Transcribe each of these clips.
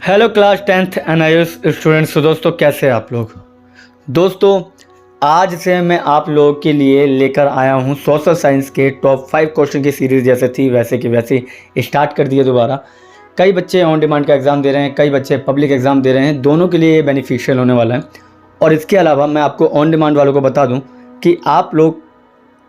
Hello class 10th NIOS students. तो दोस्तों कैसे हैं आप लोग। दोस्तों आज से मैं आप लोगों के लिए लेकर आया हूं सोशल साइंस के टॉप 5 क्वेश्चन की सीरीज़। जैसे थी वैसे की वैसे स्टार्ट कर दिए दोबारा। कई बच्चे ऑन डिमांड का एग्ज़ाम दे रहे हैं, कई बच्चे पब्लिक एग्ज़ाम दे रहे हैं, दोनों के लिए ये बेनिफिशियल होने वाला है। और इसके अलावा मैं आपको ऑन डिमांड वालों को बता दूँ कि आप लोग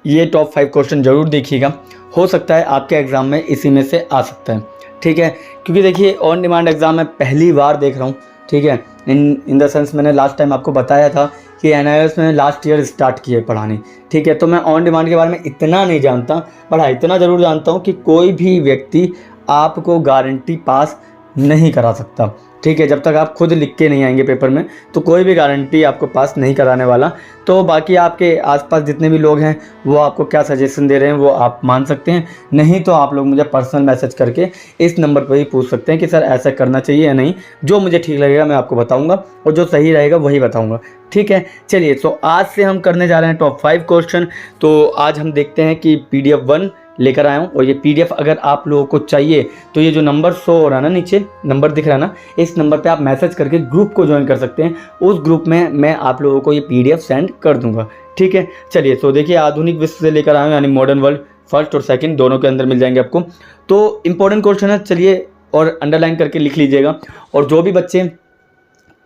ये टॉप 5 क्वेश्चन ज़रूर देखिएगा। हो सकता है आपके एग्ज़ाम में इसी में से आ सकता है, ठीक है। क्योंकि देखिए ऑन डिमांड एग्ज़ाम मैं पहली बार देख रहा हूँ, ठीक है। इन द सेंस मैंने लास्ट टाइम आपको बताया था कि NIOS में लास्ट ईयर स्टार्ट किए पढ़ाने, ठीक है। तो मैं ऑन डिमांड के बारे में इतना नहीं जानता, पर हाँ इतना ज़रूर जानता हूँ कि कोई भी व्यक्ति आपको गारंटी पास नहीं करा सकता, ठीक है। जब तक आप खुद लिख के नहीं आएंगे पेपर में तो कोई भी गारंटी आपको पास नहीं कराने वाला। तो बाकी आपके आसपास जितने भी लोग हैं वो आपको क्या सजेशन दे रहे हैं वो आप मान सकते हैं, नहीं तो आप लोग मुझे पर्सनल मैसेज करके इस नंबर पर ही पूछ सकते हैं कि सर ऐसा करना चाहिए या नहीं। जो मुझे ठीक लगेगा मैं आपको बताऊँगा और जो सही रहेगा वही बताऊँगा, ठीक है। चलिए तो आज से हम करने जा रहे हैं टॉप 5 क्वेश्चन। तो आज हम देखते हैं कि PDF 1 लेकर आया हूँ। और ये PDF अगर आप लोगों को चाहिए तो ये जो नंबर शो हो रहा है ना, नीचे नंबर दिख रहा है ना, इस नंबर पे आप मैसेज करके ग्रुप को ज्वाइन कर सकते हैं। उस ग्रुप में मैं आप लोगों को ये PDF सेंड कर दूंगा, ठीक है। चलिए तो देखिए आधुनिक विश्व से लेकर आया हूँ, यानी मॉडर्न वर्ल्ड फर्स्ट और सेकंड दोनों के अंदर मिल जाएंगे आपको। तो इंपॉर्टेंट क्वेश्चन है, चलिए और अंडरलाइन करके लिख लीजिएगा। और जो भी बच्चे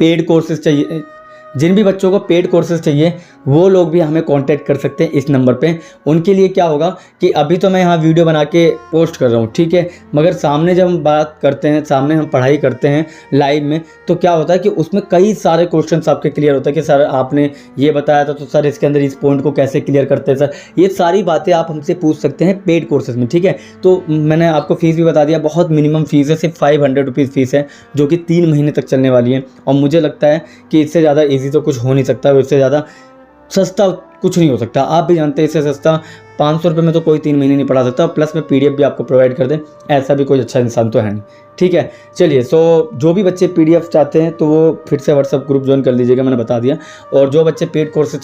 पेड कोर्सेज चाहिए, जिन भी बच्चों को पेड कोर्सेज चाहिए वो लोग भी हमें कांटेक्ट कर सकते हैं इस नंबर पे। उनके लिए क्या होगा कि अभी तो मैं यहाँ वीडियो बना के पोस्ट कर रहा हूँ, ठीक है, मगर सामने जब हम बात करते हैं, सामने हम पढ़ाई करते हैं लाइव में, तो क्या होता है कि उसमें कई सारे क्वेश्चंस आपके क्लियर होता है कि सर आपने ये बताया था तो सर इसके अंदर इस पॉइंट को कैसे क्लियर करते हैं सर। ये सारी बातें आप हमसे पूछ सकते हैं पेड कोर्सेज में, ठीक है। तो मैंने आपको फ़ीस भी बता दिया, बहुत मिनिमम फ़ीस है, सिर्फ 500 रुपीज़ फ़ीस है, जो कि 3 महीने तक चलने वाली है। और मुझे लगता है कि इससे ज़्यादा ईजी तो कुछ हो नहीं सकता, इससे ज़्यादा सस्ता कुछ नहीं हो सकता। आप भी जानते हैं इससे सस्ता 500 रुपये में तो कोई 3 महीने नहीं पढ़ा सकता। प्लस में PDF भी आपको प्रोवाइड कर दें, ऐसा भी कोई अच्छा इंसान तो है नहीं, ठीक है। चलिए सो जो भी बच्चे PDF चाहते हैं तो वो फिर से व्हाट्सअप ग्रुप ज्वाइन कर लीजिएगा, मैंने बता दिया। और जो बच्चे पेड कोर्स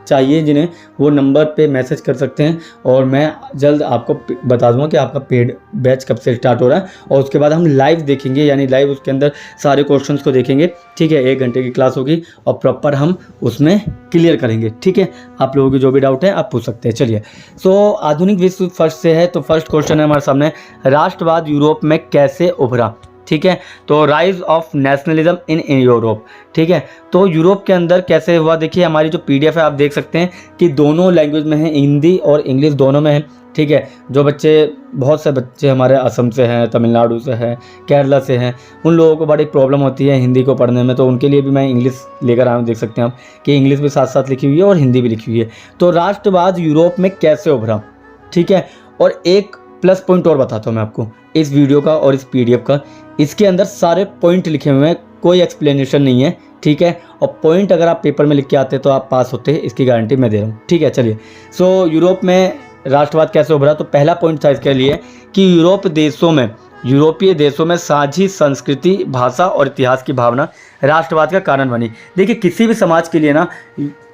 चाहिए जिन्हें, वो नंबर पे मैसेज कर सकते हैं और मैं जल्द आपको बता दूंगा कि आपका पेड बैच कब से स्टार्ट हो रहा है। और उसके बाद हम लाइव देखेंगे, यानी लाइव उसके अंदर सारे क्वेश्चंस को देखेंगे, ठीक है। 1 घंटे की क्लास होगी और प्रॉपर हम उसमें क्लियर करेंगे, ठीक है। आप लोगों की जो भी डाउट है आप पूछ सकते हैं। चलिए सो आधुनिक विश्व फर्स्ट से है, तो फर्स्ट क्वेश्चन है हमारे सामने, राष्ट्रवाद यूरोप में कैसे उभरा, ठीक है। तो rise of nationalism in Europe, ठीक है। तो यूरोप के अंदर कैसे हुआ, देखिए हमारी जो PDF है आप देख सकते हैं कि दोनों लैंग्वेज में है, हिंदी और इंग्लिश दोनों में है, ठीक है। जो बच्चे, बहुत से बच्चे हमारे असम से हैं, तमिलनाडु से हैं, केरला से हैं, उन लोगों को बड़ी प्रॉब्लम होती है हिंदी को पढ़ने में, तो उनके लिए भी मैं इंग्लिश लेकर आया हूँ। देख सकते हैं आप कि इंग्लिश भी साथ साथ लिखी हुई है और हिंदी भी लिखी हुई है। तो राष्ट्रवाद यूरोप में कैसे उभरा, ठीक है। और एक प्लस पॉइंट और बताता हूँ मैं आपको इस वीडियो का और इस PDF का, इसके अंदर सारे पॉइंट लिखे हुए हैं, कोई एक्सप्लेनेशन नहीं है, ठीक है। और पॉइंट अगर आप पेपर में लिख के आते तो आप पास होते हैं, इसकी गारंटी मैं दे रहा हूँ, ठीक है। चलिए सो यूरोप में राष्ट्रवाद कैसे उभरा, तो पहला पॉइंट था इसके लिए कि यूरोपीय देशों में साझी संस्कृति, भाषा और इतिहास की भावना राष्ट्रवाद का कारण बनी। देखिए किसी भी समाज के लिए ना,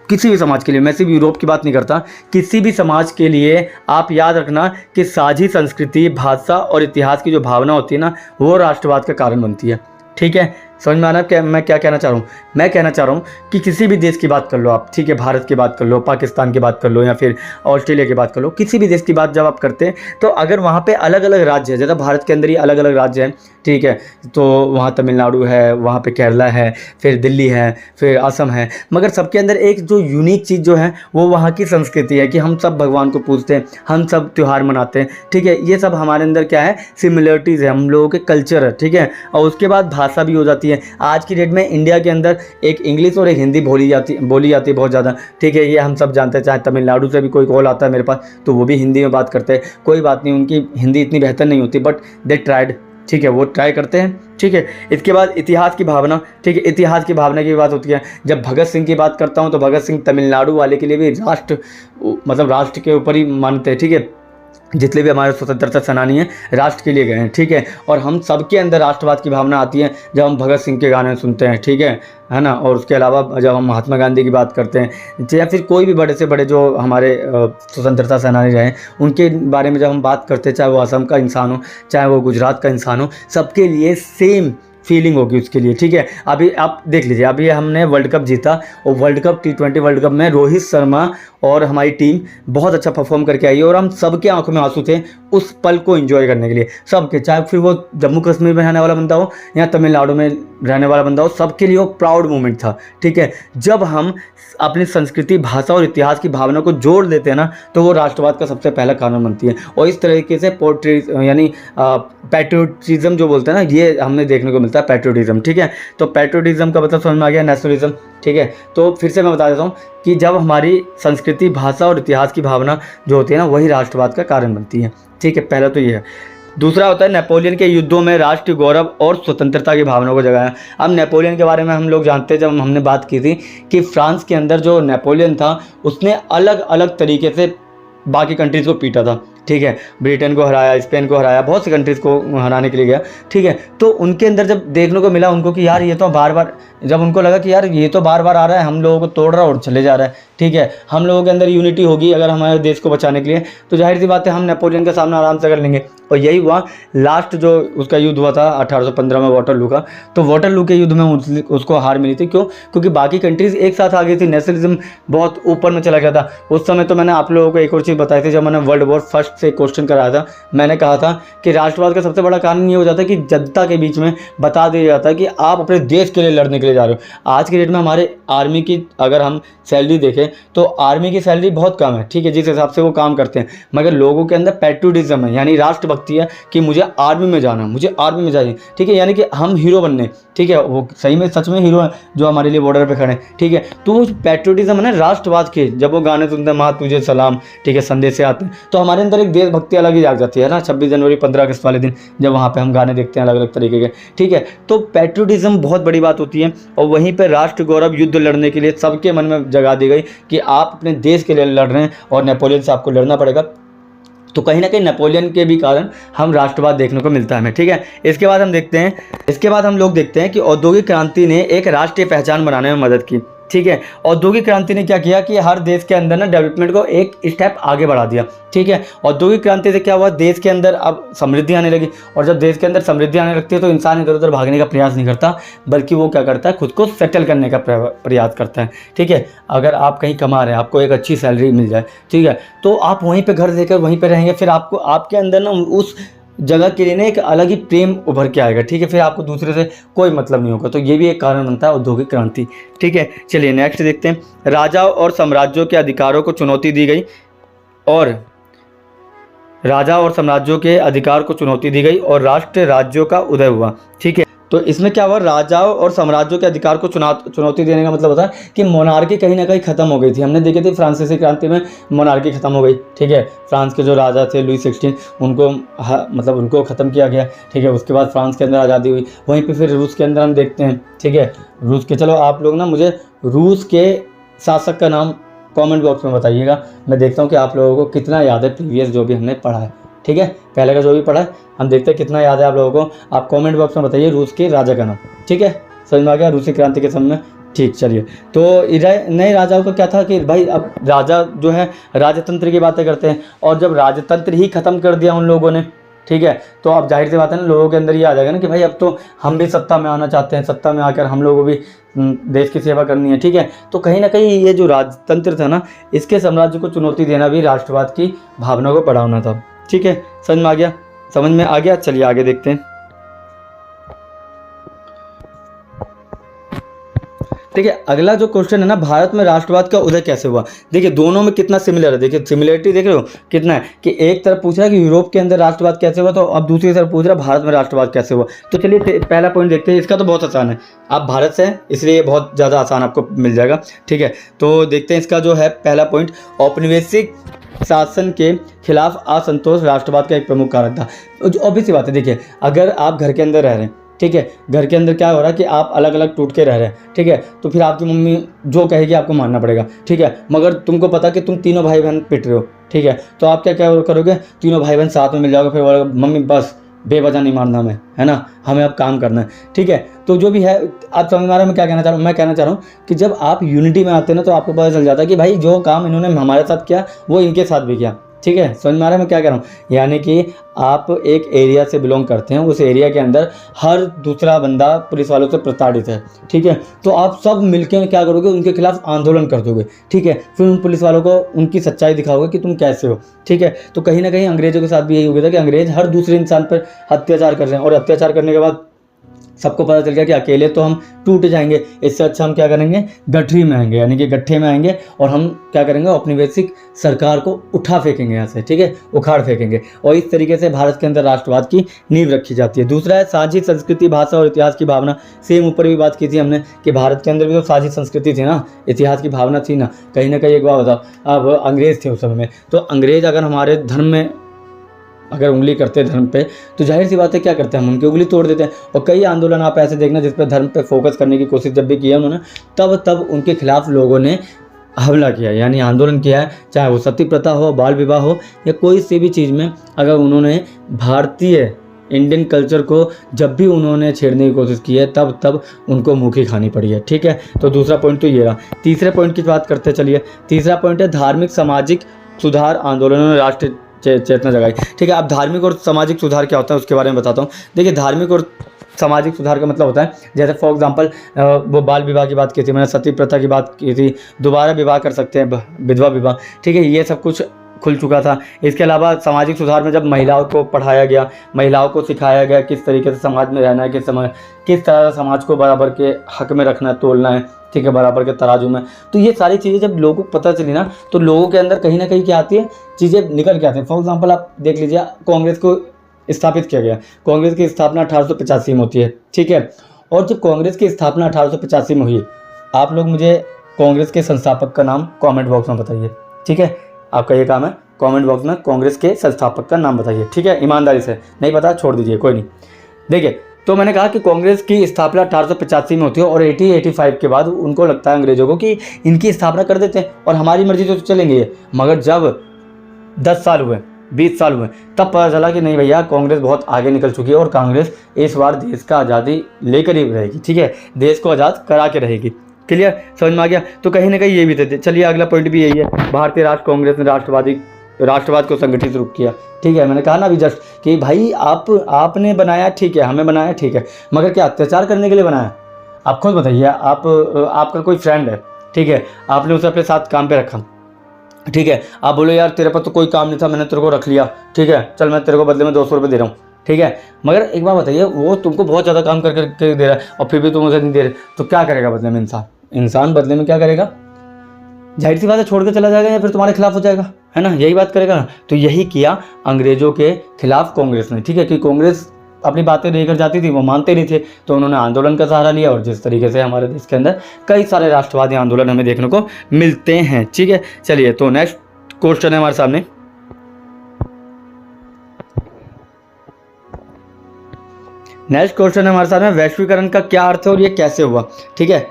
किसी भी समाज के लिए, मैं सिर्फ यूरोप की बात नहीं करता, किसी भी समाज के लिए आप याद रखना कि साझी संस्कृति, भाषा और इतिहास की जो भावना होती है ना, वो राष्ट्रवाद का कारण बनती है, ठीक है। समझ में आना क्या मैं क्या कहना चाह रहा हूँ। मैं कहना चाह रहा हूँ कि किसी भी देश की बात कर लो आप, ठीक है, भारत की बात कर लो, पाकिस्तान की बात कर लो, या फिर ऑस्ट्रेलिया की बात कर लो, किसी भी देश की बात जब आप करते हैं तो अगर वहाँ पे अलग अलग राज्य है, जैसे भारत के अंदर ही अलग अलग राज्य हैं, ठीक है, तो वहाँ तमिलनाडु है, वहाँ पे केरला है, फिर दिल्ली है, फिर असम है, मगर सबके अंदर एक जो यूनिक चीज़ जो है वो वहाँ की संस्कृति है कि हम सब भगवान को पूजते हैं, हम सब त्यौहार मनाते हैं, ठीक है। ये सब हमारे अंदर क्या है, सिमिलरिटीज़ है, हम लोगों के कल्चर है, ठीक है। और उसके बाद भाषा भी हो जाती है। आज की डेट में इंडिया के अंदर एक इंग्लिश और एक हिंदी बोली जाती है बहुत ज़्यादा, ठीक है, ये हम सब जानते हैं। चाहे तमिलनाडु से भी कोई कॉल आता है मेरे पास तो वो भी हिंदी में बात करते हैं, कोई बात नहीं, उनकी हिंदी इतनी बेहतर नहीं होती, बट दे ट्राइड, ठीक है, वो ट्राई करते हैं, ठीक है। इसके बाद इतिहास की भावना, ठीक है, इतिहास की भावना की बात होती है। जब भगत सिंह की बात करता हूँ तो भगत सिंह तमिलनाडु वाले के लिए भी राष्ट्र के ऊपर ही मानते हैं, ठीक है। जितने भी हमारे स्वतंत्रता सेनानी हैं राष्ट्र के लिए गए हैं, ठीक है। और हम सबके अंदर राष्ट्रवाद की भावना आती है जब हम भगत सिंह के गाने सुनते हैं, ठीक है ना। और उसके अलावा जब हम महात्मा गांधी की बात करते हैं या फिर कोई भी बड़े से बड़े जो हमारे स्वतंत्रता सेनानी रहे उनके बारे में जब हम बात करते हैं, चाहे वो असम का इंसान हो, चाहे वो गुजरात का इंसान हो, सबके लिए सेम फीलिंग होगी उसके लिए, ठीक है। अभी आप देख लीजिए, अभी हमने वर्ल्ड कप जीता और world cup T20 world cup में रोहित शर्मा और हमारी टीम बहुत अच्छा परफॉर्म करके आई है और हम सबके आंखों में आंसू थे उस पल को एंजॉय करने के लिए, सबके, चाहे फिर वो जम्मू कश्मीर में रहने वाला बंदा हो या तमिलनाडु में रहने वाला बंदा हो, सबके लिए वो प्राउड मोमेंट था, ठीक है। जब हम अपनी संस्कृति, भाषा और इतिहास की भावना को जोड़ देते हैं ना, तो वो राष्ट्रवाद का सबसे पहला कारण बनती है। और इस तरीके से यानी पैट्रियोटिज्म जो बोलते हैं ना, ये हमें देखने को मिलता है, पैट्रियोटिज्म, ठीक है। तो पैट्रियोटिज्म का मतलब समझ में आ गया, नेशनलिज्म, ठीक है। तो फिर से मैं बता देता हूँ कि जब हमारी संस्कृति, भाषा और इतिहास की भावना जो होती है ना, वही राष्ट्रवाद का कारण बनती है, ठीक है। पहला तो ये है। दूसरा होता है नेपोलियन के युद्धों में राष्ट्रीय गौरव और स्वतंत्रता की भावना को जगाया। अब नेपोलियन के बारे में हम लोग जानते हैं, जब हमने बात की थी कि फ्रांस के अंदर जो नेपोलियन था उसने अलग अलग तरीके से बाकी कंट्रीज़ को पीटा था, ठीक है। ब्रिटेन को हराया, स्पेन को हराया, बहुत सी कंट्रीज़ को हराने के लिए गया, ठीक है। तो उनके अंदर जब देखने को मिला उनको कि यार ये तो बार बार, जब उनको लगा कि यार ये तो बार बार आ रहा है, हम लोगों को तोड़ रहा है और चले जा रहा है, ठीक है। हम लोगों के अंदर यूनिटी होगी अगर हमारे देश को बचाने के लिए, तो जाहिर सी बात है हम नेपोलियन का सामना आराम से कर लेंगे। और यही हुआ, लास्ट जो उसका युद्ध हुआ था 1815 में वाटरलू का, तो वाटरलू के युद्ध में उसको हार मिली थी। क्यों? क्योंकि बाकी कंट्रीज़ एक साथ आ गई थी, नेशनलिज्म बहुत ऊपर में चला गया था उस समय। तो मैंने आप लोगों को एक और चीज़ बताई थी, जब मैंने वर्ल्ड वॉर फर्स्ट से क्वेश्चन कराया था, मैंने कहा था कि राष्ट्रवाद का सबसे बड़ा कारण ये हो जाता है कि जनता के बीच में बता दिया जाता है कि आप अपने देश के लिए लड़ने के लिए जा रहे हो। आज के डेट में हमारे आर्मी की अगर हम सैलरी देखें तो आर्मी की सैलरी बहुत कम है, ठीक है, जिस हिसाब से वो काम करते हैं, मगर लोगों के अंदर पैट्रियोटिज्म है, यानी राष्ट्रभक्ति है कि मुझे आर्मी में जाना, मुझे आर्मी में जाइए, ठीक है, यानी कि हम हीरो बनने, ठीक है। वो सही में सच में हीरो हैं जो हमारे लिए बॉर्डर पे खड़े हैं, ठीक है। तो वो पैट्रियोटिज्म है ना राष्ट्रवाद के, जब वो गाने सुनते हैं माँ तुझे सलाम, ठीक है, संदेश से आते हैं, तो हमारे अंदर एक देशभक्ति अलग ही जाग जाती है ना। 26 जनवरी 15 अगस्त वाले दिन जब वहाँ पे हम गाने देखते हैं अलग अलग तरीके के, ठीक है। तो पैट्रियोटिज्म बहुत बड़ी बात होती है। और वहीं पर राष्ट्र गौरव युद्ध लड़ने के लिए सबके मन में जगा दी गई कि आप अपने देश के लिए लड़ रहे हैं और नेपोलियन से आपको लड़ना पड़ेगा। तो कहीं ना कहीं नेपोलियन के भी कारण हम राष्ट्रवाद देखने को मिलता है हमें, ठीक है। इसके बाद हम लोग देखते हैं कि औद्योगिक क्रांति ने एक राष्ट्रीय पहचान बनाने में मदद की, ठीक है। औद्योगिक क्रांति ने क्या किया कि हर देश के अंदर ना डेवलपमेंट को एक स्टेप आगे बढ़ा दिया, ठीक है। औद्योगिक क्रांति से क्या हुआ, देश के अंदर अब समृद्धि आने लगी, और जब देश के अंदर समृद्धि आने लगती है तो इंसान इधर उधर भागने का प्रयास नहीं करता, बल्कि वो क्या करता है, खुद को सेटल करने का प्रयास करता है, ठीक है। अगर आप कहीं कमा रहे हैं, आपको एक अच्छी सैलरी मिल जाए, ठीक है, तो आप वहीं पर घर लेकर वहीं पर रहेंगे, फिर आपको आपके अंदर ना उस जगह के लिए ना एक अलग ही प्रेम उभर के आएगा, ठीक है। फिर आपको दूसरे से कोई मतलब नहीं होगा। तो ये भी एक कारण बनता है औद्योगिक क्रांति, ठीक है। चलिए नेक्स्ट देखते हैं। राजाओं और साम्राज्यों के अधिकारों को चुनौती दी गई और राष्ट्र राज्यों का उदय हुआ, ठीक है। तो इसमें क्या हुआ, राजाओं और साम्राज्यों के अधिकार को चुनौती देने का मतलब होता है कि मोनार्की कहीं ना कहीं खत्म हो गई थी। हमने देखे थे फ्रांसीसी क्रांति में मोनार्की खत्म हो गई, ठीक है। फ्रांस के जो राजा थे लुई 16 उनको मतलब उनको ख़त्म किया गया, ठीक है। उसके बाद फ्रांस के अंदर आज़ादी हुई। वहीं पे फिर रूस के अंदर हम देखते हैं, ठीक है, रूस के, चलो आप लोग ना मुझे रूस के शासक का नाम कमेंट बॉक्स में बताइएगा। मैं देखता हूँ कि आप लोगों को कितना याद है प्रीवियस जो भी हमने पढ़ा है, ठीक है, पहले का जो भी पढ़ा है, हम देखते हैं कितना याद है आप लोगों को। आप कमेंट बॉक्स में बताइए रूस के राजा का नाम, ठीक है। समझ में आ गया रूसी क्रांति के समय में, ठीक। चलिए, तो नए राजाओं का क्या था कि भाई अब राजा जो है राजतंत्र की बातें करते हैं, और जब राजतंत्र ही ख़त्म कर दिया उन लोगों ने, ठीक है, तो अब जाहिर सी बात है ना, लोगों के अंदर ये आ जाएगा ना कि भाई अब तो हम भी सत्ता में आना चाहते हैं, सत्ता में आकर हम लोगों को भी देश की सेवा करनी है, ठीक है। तो कहीं ना कहीं ये जो राजतंत्र था ना, इसके साम्राज्य को चुनौती देना भी राष्ट्रवाद की भावना को बढ़ाना था, ठीक है। समझ में आ गया। चलिए आगे देखते हैं, ठीक है। अगला जो क्वेश्चन है ना, भारत में राष्ट्रवाद का उदय कैसे हुआ। देखिए दोनों में कितना सिमिलर है, देखिए सिमिलरिटी देख रहे हो कितना है कि एक तरफ पूछ रहा है कि यूरोप के अंदर राष्ट्रवाद कैसे हुआ, तो अब दूसरी तरफ पूछ रहा है भारत में राष्ट्रवाद कैसे हुआ। तो चलिए पहला पॉइंट देखते हैं, इसका तो बहुत आसान है, आप भारत से हैं इसलिए बहुत ज़्यादा आसान आपको मिल जाएगा, ठीक है। तो देखते हैं इसका जो है पहला पॉइंट, औपनिवेशिक शासन के खिलाफ असंतोष राष्ट्रवाद का एक प्रमुख कारक था। जो ऑब्वियस सी बात है, देखिए अगर आप घर के अंदर रह रहे हैं, ठीक है, घर के अंदर क्या हो रहा है कि आप अलग अलग टूट के रह रहे हैं, ठीक है, तो फिर आपकी मम्मी जो कहेगी आपको मानना पड़ेगा, ठीक है। मगर तुमको पता कि तुम तीनों भाई बहन पिट रहे हो, ठीक है, तो आप क्या करोगे, तीनों भाई बहन साथ में मिल जाओगे, फिर मम्मी बस बेवजह नहीं मारना हमें, है ना, हमें अब काम करना है, ठीक है। तो जो भी है आप समझ में आ रहा है मैं क्या कहना चाह रहा हूँ। मैं कहना चाह रहा हूँ कि जब आप यूनिटी में आते हैं ना, तो आपको पता चल जाता है कि भाई जो काम इन्होंने हमारे साथ किया वो इनके साथ भी किया, ठीक है, समझ में आ रहा है मैं क्या कह रहा हूँ? यानी कि आप एक एरिया से बिलोंग करते हैं, उस एरिया के अंदर हर दूसरा बंदा पुलिस वालों से प्रताड़ित है, ठीक है, तो आप सब मिलकर क्या करोगे, उनके खिलाफ आंदोलन कर दोगे, ठीक है, फिर उन पुलिस वालों को उनकी सच्चाई दिखाओगे कि तुम कैसे हो, ठीक है। तो कहीं ना कहीं अंग्रेजों के साथ भी यही हो गया था कि अंग्रेज हर दूसरे इंसान पर अत्याचार कर रहे हैं, और अत्याचार करने के बाद सबको पता चल गया कि अकेले तो हम टूट जाएंगे, इससे अच्छा हम क्या करेंगे, गठरी में आएंगे, यानी कि गड्ढे में आएंगे, और हम क्या करेंगे, अपनी बेसिक सरकार को उठा फेंकेंगे यहाँ से, ठीक है, उखाड़ फेंकेंगे। और इस तरीके से भारत के अंदर राष्ट्रवाद की नींव रखी जाती है। दूसरा है साझी संस्कृति, भाषा और इतिहास की भावना। सेम ऊपर भी बात की थी हमने कि भारत के अंदर भी तो साझी संस्कृति थी ना, इतिहास की भावना थी ना, कहीं ना कहीं। एक बात बताओ, अब अंग्रेज थे उस समय में, तो अंग्रेज अगर हमारे धर्म में अगर उंगली करते हैं धर्म पे, तो जाहिर सी बात है क्या करते हैं, हम उनकी उंगली तोड़ देते हैं। और कई आंदोलन आप ऐसे देखना जिस पर धर्म पे फोकस करने की कोशिश जब भी की है उन्होंने, तब उनके खिलाफ लोगों ने हमला किया, यानी आंदोलन किया है, चाहे वो सती प्रथा हो, बाल विवाह हो, या कोई सी भी चीज़ में अगर उन्होंने भारतीय इंडियन कल्चर को जब भी उन्होंने छेड़ने की कोशिश की है, तब उनको मुँह खानी पड़ी है, ठीक है। तो दूसरा पॉइंट तो ये रहा। तीसरे पॉइंट की बात करते चलिए। तीसरा पॉइंट है धार्मिक सामाजिक सुधार आंदोलनों ने राष्ट्र चेतना जगाई, ठीक है। अब धार्मिक और सामाजिक सुधार क्या होता है उसके बारे में बताता हूँ। देखिए, धार्मिक और सामाजिक सुधार का मतलब होता है, जैसे फॉर एग्जांपल वो बाल विवाह की बात की थी मैंने, सती प्रथा की बात की थी, दोबारा विवाह कर सकते हैं, विधवा विवाह, ठीक है, ये सब कुछ खुल चुका था। इसके अलावा सामाजिक सुधार में जब महिलाओं को पढ़ाया गया, महिलाओं को सिखाया गया किस तरीके से समाज में रहना है, किस तरह से समाज को बराबर के हक में रखना है, तोलना है, ठीक है, बराबर के तराजू में। तो ये सारी चीज़ें जब लोगों को पता चली ना, तो लोगों के अंदर कहीं ना कहीं क्या आती है, चीज़ें निकल के आती हैं। फॉर एग्जांपल आप देख लीजिए, कांग्रेस को स्थापित किया गया। कांग्रेस की स्थापना 1885 में होती है, ठीक है। और जब कांग्रेस की स्थापना 1885 में हुई, आप लोग मुझे कांग्रेस के संस्थापक का नाम कॉमेंट बॉक्स में बताइए, ठीक है। आपका ये काम है, कमेंट बॉक्स में कांग्रेस के संस्थापक का नाम बताइए, ठीक है, ईमानदारी से। नहीं पता छोड़ दीजिए, कोई नहीं। देखिए, तो मैंने कहा कि कांग्रेस की स्थापना 1885 में होती है, और 85 के बाद उनको लगता है अंग्रेजों को कि इनकी स्थापना कर देते हैं और हमारी मर्जी तो चलेंगे। मगर जब 10 साल हुए, 20 साल हुए, तब पता चला कि नहीं भैया, कांग्रेस बहुत आगे निकल चुकी है और कांग्रेस इस बार देश का आज़ादी लेकर ही रहेगी, ठीक है, देश को आज़ाद करा के रहेगी। क्लियर, समझ में आ गया। तो कहीं ना कहीं ये भी थे। चलिए, अगला पॉइंट भी यही है, भारतीय राष्ट्र कांग्रेस ने राष्ट्रवाद को संगठित रूप किया, ठीक है। मैंने कहा ना अभी जस्ट कि भाई आपने बनाया, ठीक है, हमें बनाया, ठीक है, मगर क्या अत्याचार करने के लिए बनाया? आप खुद बताइए। आपका कोई फ्रेंड है, ठीक है, आपने उसे अपने साथ काम पे रखा, ठीक है, आप बोलो यार तेरे पास तो कोई काम नहीं था, मैंने तेरे को रख लिया, ठीक है, चल मैं तेरे को बदले में 200 रुपये दे रहा हूँ, ठीक है। मगर एक बात बताइए, वो तुमको बहुत ज़्यादा काम करके दे रहा है और फिर भी तुम उसे नहीं दे रहे, तो क्या करेगा बदले में इंसान बदले में क्या करेगा? जाहिर सी बात है, छोड़ के चला जाएगा या फिर तुम्हारे खिलाफ हो जाएगा, है ना, यही बात करेगा ना। तो यही किया अंग्रेजों के खिलाफ कांग्रेस ने, ठीक है, कि कांग्रेस अपनी बातें लेकर जाती थी, वो मानते नहीं थे, तो उन्होंने आंदोलन का सहारा लिया। और जिस तरीके से हमारे देश के अंदर कई सारे राष्ट्रवादी आंदोलन हमें देखने को मिलते हैं, ठीक है। चलिए, तो नेक्स्ट क्वेश्चन है हमारे सामने। नेक्स्ट क्वेश्चन है हमारे सामने, वैश्वीकरण का क्या अर्थ है और ये कैसे हुआ, ठीक है।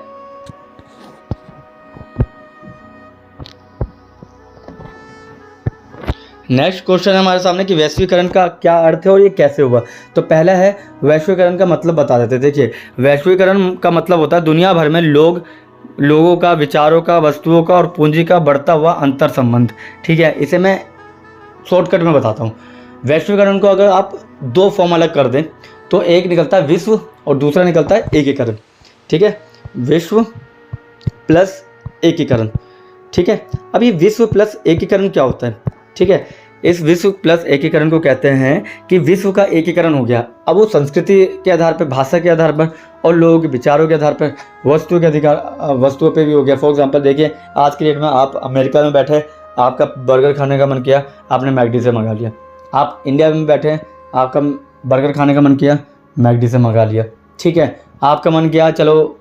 नेक्स्ट क्वेश्चन है हमारे सामने कि वैश्वीकरण का क्या अर्थ है और ये कैसे हुआ। तो पहला है, वैश्वीकरण का मतलब बता देते। देखिए, वैश्वीकरण का मतलब होता है दुनिया भर में लोगों का, विचारों का, वस्तुओं का और पूंजी का बढ़ता हुआ अंतर संबंध, ठीक है। इसे मैं शॉर्टकट में बताता हूँ। वैश्वीकरण को अगर आप दो फॉर्म अलग कर दें, तो एक निकलता है विश्व और दूसरा निकलता है एकीकरण, ठीक है, विश्व प्लस एकीकरण, ठीक है। अब ये विश्व प्लस एकीकरण क्या होता है, ठीक है। इस विश्व प्लस एकीकरण को कहते हैं कि विश्व का एकीकरण हो गया। अब वो संस्कृति के आधार पर, भाषा के आधार पर और लोगों के विचारों के आधार पर, वस्तुओं पे भी हो गया। फॉर एग्जांपल देखिए, आज की डेट में आप अमेरिका में बैठे, आपका बर्गर खाने का मन किया, आपने मैकडी से मंगा लिया। आप इंडिया में बैठे, आपका बर्गर खाने का मन किया, मैकडी से मंगा लिया, ठीक है। आपका मन किया चलो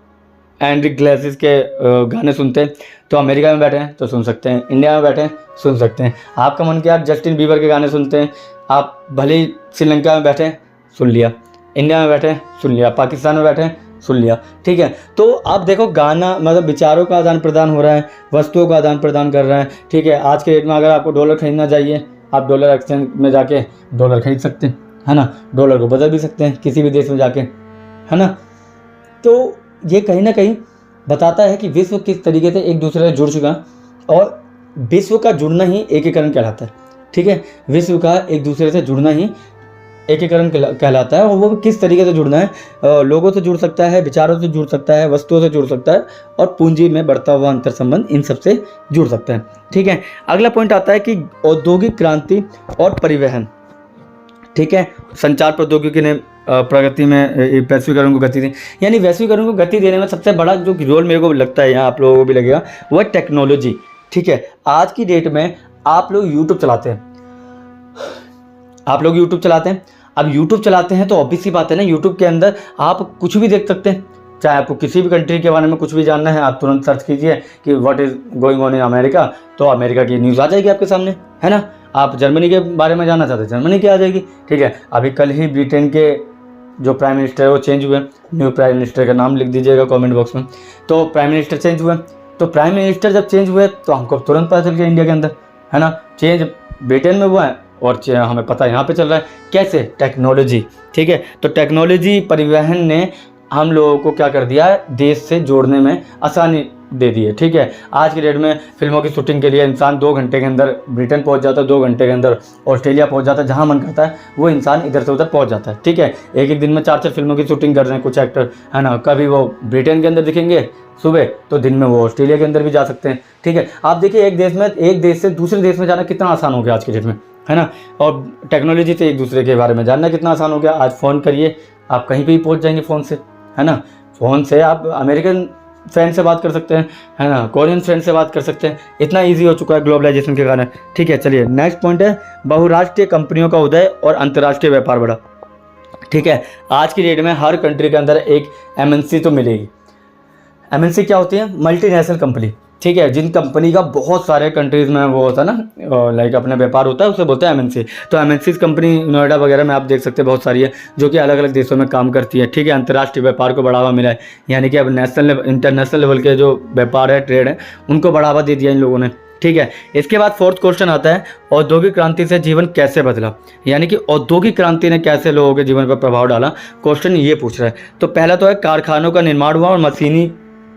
एंड्रिक ग्लेसिस के गाने सुनते हैं, तो अमेरिका में बैठे हैं तो सुन सकते हैं, इंडिया में बैठे हैं सुन सकते हैं। आपका मन किया जस्टिन बीबर के गाने सुनते हैं, आप भले ही श्रीलंका में बैठे सुन लिया, इंडिया में बैठे सुन लिया, पाकिस्तान में बैठे सुन लिया, ठीक है। तो आप देखो, गाना मतलब विचारों का आदान प्रदान हो रहा है, वस्तुओं का आदान प्रदान कर रहे हैं, ठीक है। आज के डेट में अगर आपको डॉलर खरीदना चाहिए, आप डॉलर एक्सचेंज में जाके डॉलर खरीद सकते हैं, है ना, डॉलर को बदल भी सकते हैं किसी भी देश में जाके, है ना। तो ये कहीं ना कहीं बताता है कि विश्व किस तरीके से एक दूसरे से जुड़ चुका है, और विश्व का जुड़ना ही एकीकरण कहलाता है। ठीक है। विश्व का एक दूसरे से जुड़ना ही एकीकरण कहलाता है। और वो किस तरीके से जुड़ना है, लोगों से जुड़ सकता है, विचारों से जुड़ सकता है, वस्तुओं से जुड़ सकता है, और पूंजी में बढ़ता हुआ अंतर संबंध, इन सब से जुड़ सकता है। ठीक है। अगला पॉइंट आता है कि औद्योगिक क्रांति और परिवहन। ठीक है। संचार प्रौद्योगिकी ने प्रगति में वैश्वीकरण को गति दी। यानी वैश्वीकरण को गति देने में सबसे बड़ा जो रोल मेरे को लगता है, यहाँ आप लोगों को भी लगेगा, वो है टेक्नोलॉजी। ठीक है। आज की डेट में आप लोग यूट्यूब चलाते हैं, अब यूट्यूब चलाते हैं तो ऑब्वियस सी बात है ना, यूट्यूब के अंदर आप कुछ भी देख सकते हैं। चाहे आपको किसी भी कंट्री के बारे में कुछ भी जानना है, आप तुरंत सर्च कीजिए कि what is going on in America, तो अमेरिका की न्यूज़ आ जाएगी आपके सामने, है ना। आप जर्मनी के बारे में जानना चाहते हैं, जर्मनी की आ जाएगी। ठीक है। अभी कल ही ब्रिटेन के जो प्राइम मिनिस्टर है वो चेंज हुए, न्यू प्राइम मिनिस्टर का नाम लिख दीजिएगा कमेंट बॉक्स में। तो प्राइम मिनिस्टर चेंज हुए, तो प्राइम मिनिस्टर जब चेंज हुए तो हमको तुरंत पता चल गया इंडिया के अंदर, है ना। चेंज ब्रिटेन में हुआ है और हमें पता यहाँ पे चल रहा है। कैसे? टेक्नोलॉजी। ठीक है। तो टेक्नोलॉजी, परिवहन ने हम लोगों को क्या कर दिया है, देश से जोड़ने में आसानी दे दी है। ठीक है। आज की डेट में फिल्मों की शूटिंग के लिए इंसान 2 घंटे के अंदर ब्रिटेन पहुंच जाता है, 2 घंटे के अंदर ऑस्ट्रेलिया पहुंच जाता है, जहां मन करता है वो इंसान इधर से उधर पहुंच जाता है। ठीक है। एक एक दिन में 4-4 फिल्मों की शूटिंग कर रहे हैं कुछ एक्टर, है ना। कभी वो ब्रिटेन के अंदर दिखेंगे सुबह, तो दिन में वो ऑस्ट्रेलिया के अंदर भी जा सकते हैं। ठीक है। आप देखिए एक देश से दूसरे देश में जाना कितना आसान हो गया आज की डेट में, है ना। और टेक्नोलॉजी से एक दूसरे के बारे में जानना कितना आसान हो गया। आज फ़ोन करिए, आप कहीं पे भी पहुंच जाएंगे फ़ोन से, है ना। फ़ोन से आप अमेरिकन फ्रेंड से बात कर सकते हैं, है ना, कोरियन फ्रेंड से बात कर सकते हैं। इतना इजी हो चुका है ग्लोबलाइजेशन के कारण। ठीक है। चलिए नेक्स्ट पॉइंट है बहुराष्ट्रीय कंपनियों का उदय और अंतर्राष्ट्रीय व्यापार बढ़ा। ठीक है। आज की डेट में हर कंट्री के अंदर एक एमएनसी तो मिलेगी। एमएनसी क्या होती है? Multinational company. ठीक है। जिन कंपनी का बहुत सारे कंट्रीज़ में वो होता है ना, लाइक अपना व्यापार होता है, उसे बोलते हैं एमएनसी। तो एमएनसी कंपनी नोएडा वगैरह में आप देख सकते हैं बहुत सारी है, जो कि अलग अलग देशों में काम करती है। ठीक है। अंतर्राष्ट्रीय व्यापार को बढ़ावा मिला है, यानी कि अब इंटरनेशनल लेवल के जो व्यापार है, ट्रेड है, उनको बढ़ावा दे दिया इन लोगों ने। ठीक है। इसके बाद 4th क्वेश्चन आता है औद्योगिक क्रांति से जीवन कैसे बदला, यानी कि औद्योगिक क्रांति ने कैसे लोगों के जीवन पर प्रभाव डाला, क्वेश्चन ये पूछ रहा है। तो पहला तो है कारखानों का निर्माण हुआ और मशीनी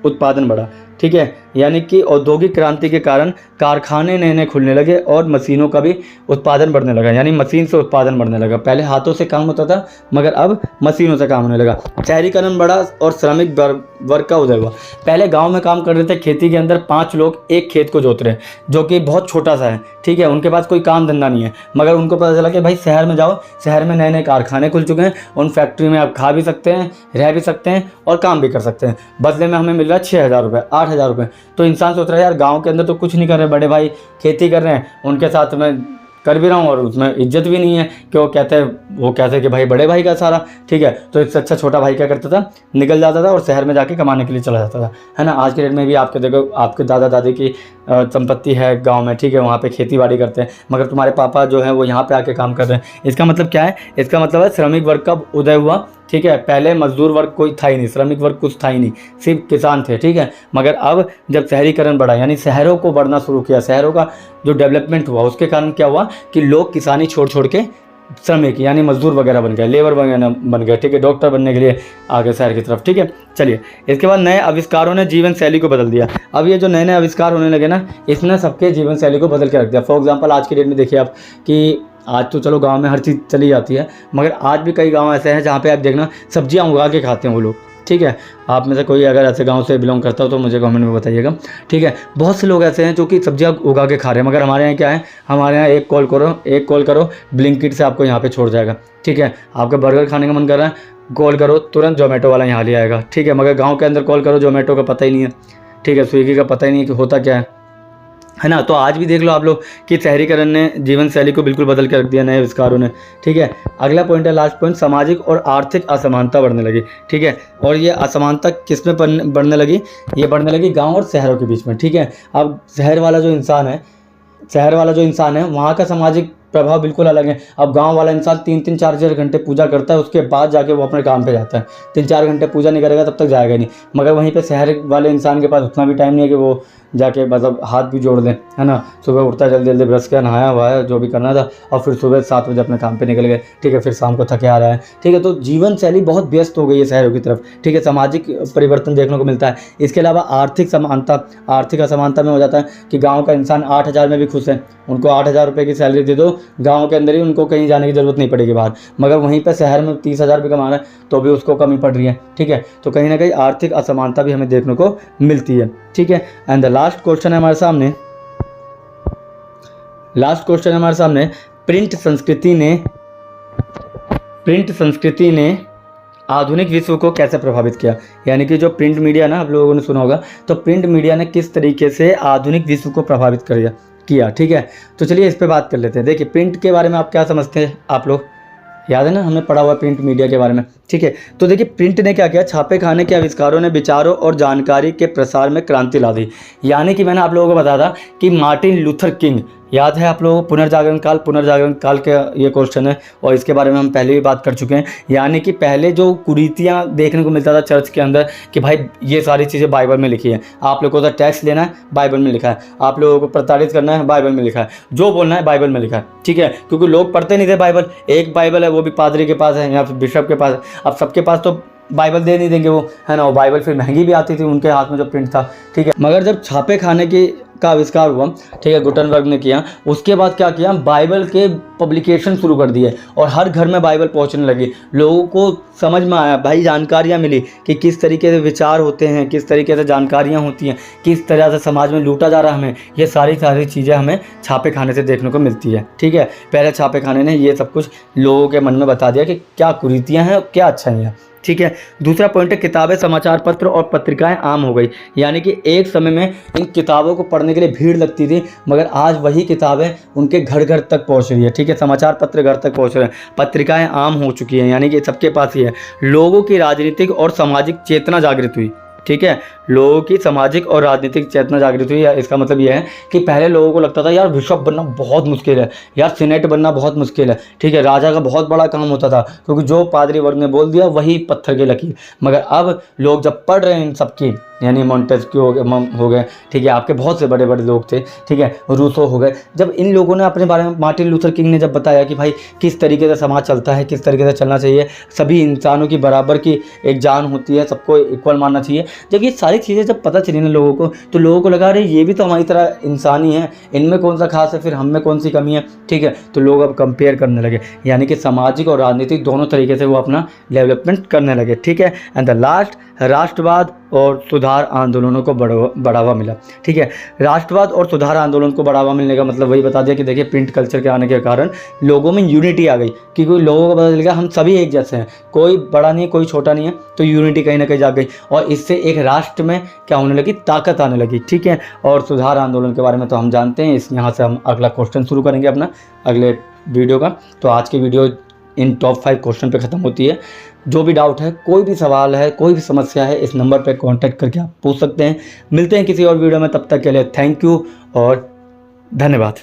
उत्पादन बढ़ा। ठीक है। यानी कि औद्योगिक क्रांति के कारण कारखाने नए नए खुलने लगे और मशीनों का भी उत्पादन बढ़ने लगा, यानी मशीन से उत्पादन बढ़ने लगा। पहले हाथों से काम होता था, मगर अब मशीनों से काम होने लगा। शहरीकरण बढ़ा और श्रमिक वर्ग का उदय हुआ। पहले गांव में काम कर रहे थे, खेती के अंदर 5 लोग एक खेत को जोत रहे हैं, जो कि बहुत छोटा सा है। ठीक है। उनके पास कोई काम धंधा नहीं है, मगर उनको पता चला कि भाई शहर में जाओ, शहर में नए नए कारखाने खुल चुके हैं, उन फैक्ट्री में आप खा भी सकते हैं, रह भी सकते हैं और काम भी कर सकते हैं। बदले में हमें मिल रहा है 6,000 रुपये, 8,000 रुपये। तो इंसान सोच रहा है यार गांव के अंदर तो कुछ नहीं कर रहे, बड़े भाई खेती कर रहे हैं, उनके साथ मैं कर भी रहा हूँ और उसमें इज्जत भी नहीं है कि वो कहते हैं कि भाई बड़े भाई का सारा। ठीक है। तो इससे अच्छा छोटा भाई क्या करता था, निकल जाता था और शहर में जाके कमाने के लिए चला जाता था, है ना। आज के डेट में भी आपके देखो, आपके दादा दादी की संपत्ति है गांव में। ठीक है। वहाँ पे खेती बाड़ी करते हैं, मगर तुम्हारे पापा जो है वो यहाँ पे आके काम कर रहे हैं। इसका मतलब क्या है? इसका मतलब है श्रमिक वर्ग का उदय हुआ। ठीक है। पहले मजदूर वर्ग कोई था ही नहीं, श्रमिक वर्ग कुछ था ही नहीं, सिर्फ किसान थे। ठीक है। मगर अब जब शहरीकरण बढ़ा, यानी शहरों को बढ़ना शुरू किया, शहरों का जो डेवलपमेंट हुआ, उसके कारण क्या हुआ कि लोग किसानी छोड़ छोड़ के श्रमिक यानी मजदूर वगैरह बन गए, लेबर वगैरह बन गए। ठीक है। डॉक्टर बनने के लिए आगे शहर की तरफ। ठीक है। चलिए इसके बाद नए आविष्कारों ने जीवन शैली को बदल दिया। अब ये जो नए नए आविष्कार होने लगे ना, इसने सबके जीवन शैली को बदल के रख दिया। फॉर एग्जाम्पल आज की डेट में देखिए आप कि आज तो चलो गांव में हर चीज़ चली जाती है, मगर आज भी कई गांव ऐसे हैं जहाँ पे आप देखना सब्जियां उगा के खाते हैं वो लोग। ठीक है। आप में से कोई अगर ऐसे गांव से बिलोंग करता हो तो मुझे कमेंट में बताइएगा। ठीक है। बहुत से लोग ऐसे हैं जो कि सब्जियां उगा के खा रहे हैं, मगर हमारे यहाँ क्या है, हमारे यहाँ एक कॉल करो ब्लिंकिट से आपको यहाँ पे छोड़ जाएगा। ठीक है। आपका बर्गर खाने का मन कर रहा है, कॉल करो, तुरंत जोमेटो वाला यहाँ ले आएगा। ठीक है। मगर गाँव के अंदर कॉल करो, जोमेटो का पता ही नहीं है। ठीक है। स्विगी का पता ही नहीं है कि होता क्या है ना। तो आज भी देख लो आप लोग कि शहरीकरण ने जीवन शैली को बिल्कुल बदल के रख दिया नए आविष्कारों ने। ठीक है। अगला पॉइंट है, लास्ट पॉइंट, सामाजिक और आर्थिक असमानता बढ़ने लगी। ठीक है। और ये असमानता किस में बढ़ने लगी? ये बढ़ने लगी गांव और शहरों के बीच में। ठीक है। अब शहर वाला जो इंसान है, वहाँ का सामाजिक प्रभाव बिल्कुल अलग है। अब गांव वाला इंसान 3-3 4-4 घंटे पूजा करता है, उसके बाद जाके वो अपने काम पे जाता है। 3-4 घंटे पूजा नहीं करेगा तब तक जाएगा नहीं। मगर वहीं पे शहर वाले इंसान के पास उतना भी टाइम नहीं है कि वो जाके मतलब हाथ भी जोड़ दें, है ना। सुबह उठता है, जल्दी जल्दी ब्रश किया, नहाया हुआ है, जो भी करना था, और फिर सुबह 7 बजे अपने काम पे निकल गए, ठीक है। फिर शाम को थके आ रहा है, ठीक है। तो जीवन शैली बहुत व्यस्त हो गई है शहरों की तरफ, ठीक है। सामाजिक परिवर्तन देखने को मिलता है। इसके अलावा आर्थिक असमानता में हो जाता है कि गाँव का इंसान 8,000 में भी खुश है। उनको 8,000 रुपये की सैलरी दे दो, गाँव के अंदर ही उनको कहीं जाने की ज़रूरत नहीं पड़ेगी बाहर। मगर वहीं पर शहर में 30,000 भी कमा रहा है तो भी उसको कमी पड़ रही है, ठीक है। तो कहीं ना कहीं आर्थिक असमानता भी हमें देखने को मिलती है, ठीक है। एंड द लास्ट क्वेश्चन है हमारे सामने, प्रिंट संस्कृति ने आधुनिक विश्व को कैसे प्रभावित किया। यानी कि जो प्रिंट मीडिया ना, आप लोगों ने सुना होगा, तो प्रिंट मीडिया ने किस तरीके से आधुनिक विश्व को प्रभावित किया, ठीक है। तो चलिए इस पे बात कर लेते हैं। देखिए, प्रिंट के बारे में आप क्या समझते हैं, आप लोग याद है ना, हमने पढ़ा हुआ प्रिंट मीडिया के बारे में, ठीक है। तो देखिए, प्रिंट ने क्या किया, छापे खाने के आविष्कारों ने विचारों और जानकारी के प्रसार में क्रांति ला दी। यानी कि मैंने आप लोगों को बताया था कि मार्टिन लूथर किंग, याद है आप लोगों को, पुनर्जागरण काल का ये क्वेश्चन है, और इसके बारे में हम पहले भी बात कर चुके हैं। यानी कि पहले जो कुरीतियाँ देखने को मिलता था चर्च के अंदर कि भाई ये सारी चीज़ें बाइबल में लिखी है, आप लोगों को तो टैक्स लेना है बाइबल में लिखा है, आप लोगों को प्रताड़ित करना है बाइबल में लिखा है, जो बोलना है बाइबल में लिखा है, ठीक है। क्योंकि लोग पढ़ते नहीं थे बाइबल, एक बाइबल है वो भी पादरी के पास है या फिर बिशप के पास है। अब सबके पास तो बाइबल दे नहीं देंगे वो, है ना। वो बाइबल फिर महंगी भी आती थी उनके हाथ में जो प्रिंट था, ठीक है। मगर जब छापे खाने का आविष्कार हुआ, ठीक है, गुटनबर्ग ने किया, उसके बाद क्या किया, बाइबल के पब्लिकेशन शुरू कर दिए और हर घर में बाइबल पहुंचने लगी। लोगों को समझ में आया भाई, जानकारियां मिली कि किस तरीके से विचार होते हैं, किस तरीके से जानकारियां होती हैं, किस तरह से समाज में लूटा जा रहा है हमें, ये सारी चीज़ें हमें छापे खाने से देखने को मिलती है, ठीक है। पहले छापे खाने ने ये सब कुछ लोगों के मन में बता दिया कि क्या कुरीतियाँ हैं और क्या अच्छाई है, ठीक है। दूसरा पॉइंट है, किताबें, समाचार पत्र और पत्रिकाएं आम हो गई। यानी कि एक समय में इन किताबों को पढ़ने के लिए भीड़ लगती थी, मगर आज वही किताबें उनके घर घर तक पहुंच रही है, ठीक है। समाचार पत्र घर तक पहुंच रहे हैं, पत्रिकाएं आम हो चुकी हैं, यानी कि सबके पास ही है। लोगों की राजनीतिक और सामाजिक चेतना जागृत हुई, ठीक है। लोगों की सामाजिक और राजनीतिक चेतना जागृत हुई है। इसका मतलब यह है कि पहले लोगों को लगता था यार बिशप बनना बहुत मुश्किल है, यार सीनेट बनना बहुत मुश्किल है, ठीक है। राजा का बहुत बड़ा काम होता था, क्योंकि जो पादरी वर्ग ने बोल दिया वही पत्थर की लकीर। मगर अब लोग जब पढ़ रहे हैं इन सबकी, यानी मोंटेस्क्यू हो गए, ठीक है, आपके बहुत से बड़े बड़े लोग थे, ठीक है, रूसो हो गए। जब इन लोगों ने अपने बारे में, मार्टिन लूथर किंग ने जब बताया कि भाई किस तरीके से समाज चलता है, किस तरीके से चलना चाहिए, सभी इंसानों की बराबर की एक जान होती है, सबको इक्वल मानना चाहिए, जब ये सारी चीज़ें जब पता चली ना लोगों को, तो लोगों को लगा अरे ये भी तो हमारी तरह इंसान ही है, इनमें कौन सा खास है, फिर हम में कौन सी कमी है, ठीक है। तो लोग अब कंपेयर करने लगे, यानी कि सामाजिक और राजनीतिक दोनों तरीके से वो अपना डेवलपमेंट करने लगे, ठीक है। एंड द लास्ट, राष्ट्रवाद और सुधार आंदोलनों को बढ़ावा मिला, ठीक है। राष्ट्रवाद और सुधार आंदोलन को बढ़ावा मिलने का मतलब वही बता दिया कि देखिए, प्रिंट कल्चर के आने के कारण लोगों में यूनिटी आ गई, क्योंकि लोगों को पता चल गया हम सभी एक जैसे हैं, कोई बड़ा नहीं है, कोई छोटा नहीं है, तो यूनिटी कहीं ना कहीं जाग गई, और इससे एक राष्ट्र में क्या होने लगी, ताकत आने लगी, ठीक है। और सुधार आंदोलन के बारे में तो हम जानते हैं, यहाँ से हम अगला क्वेश्चन शुरू करेंगे अपना अगले वीडियो का। तो आज की वीडियो इन टॉप 5 क्वेश्चन पे ख़त्म होती है। जो भी डाउट है, कोई भी सवाल है, कोई भी समस्या है, इस नंबर पे कांटेक्ट करके आप पूछ सकते हैं। मिलते हैं किसी और वीडियो में, तब तक के लिए थैंक यू और धन्यवाद।